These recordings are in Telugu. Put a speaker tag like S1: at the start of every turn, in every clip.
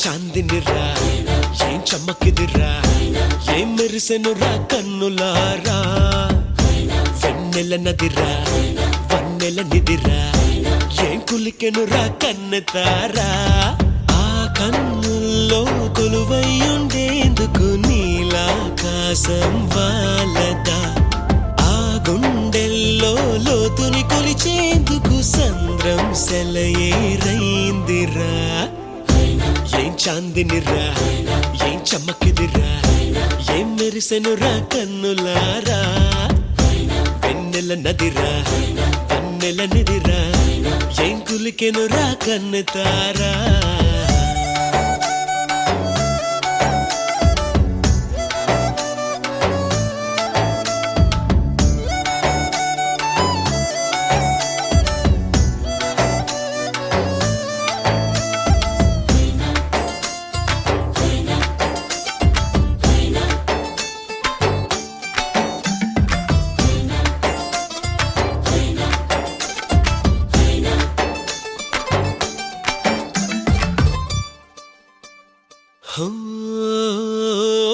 S1: చాందినిరా ఏం చమ్మకిదిరా ఏం మెరిసెనురా కన్నులారా వెన్నెల నదిరా వన్నెల నిదిరా ఏం కులికెనురా కన్నెతారా ఆ కన్నుల్లో కొలువయ్యుండేందుకు నీలాకాశం వాలదా ఆ గుండెల్లో లోతుని కొలిచేందుకు సంద్రం సెలయేరైందిరా ఏం చాందినిరా ఏం చమ్మకిదిరా ఏం మెరిసెనురా కన్నులారా వెన్నెల నదిరా వన్నెల నిదిరా ఏం కులికెనురా కన్నెతారా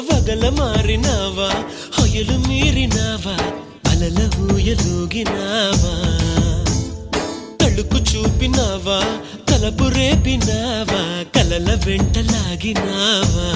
S1: వగల మారినావా హొయలు మీరినావా అలల ఊయలూగినావా తళుకు చూపినావా తలపు రేపినావా కలల వెంటలాగినావా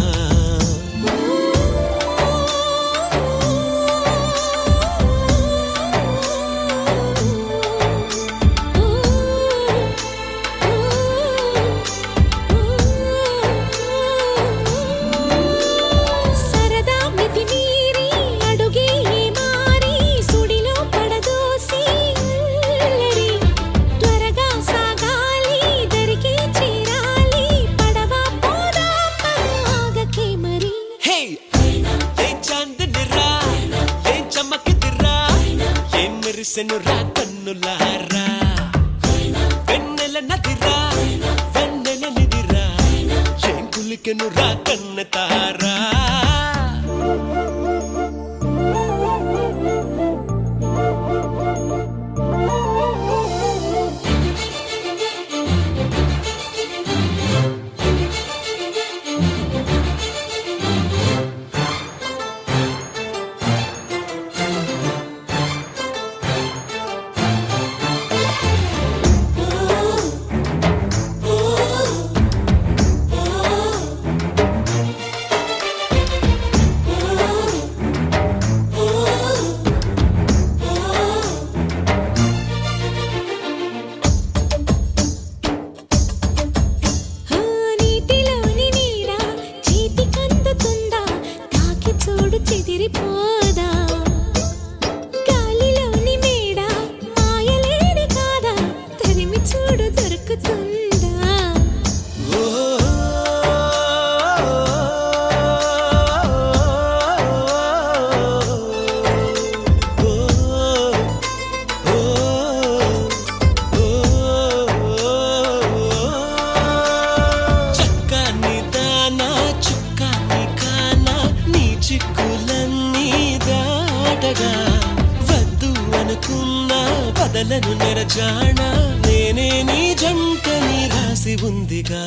S1: మెరిసెనురా కన్నులారా వెన్నెల నదిరా వెన్నెల నిదిరా ఏం కులికెనురా కన్నెతారా చెదిరిపోదా గాలిలోని మేడ మాయలేడి కాదా తరిమి చూడు దొరుకుతుందా చక్కని దానా చుక్కని కానా నీ చిక్కులన్నీ దాటగా వద్దు అనుకున్నా వదలను నెరజానా నేనే నీ జంటని రాసి ఉందిగా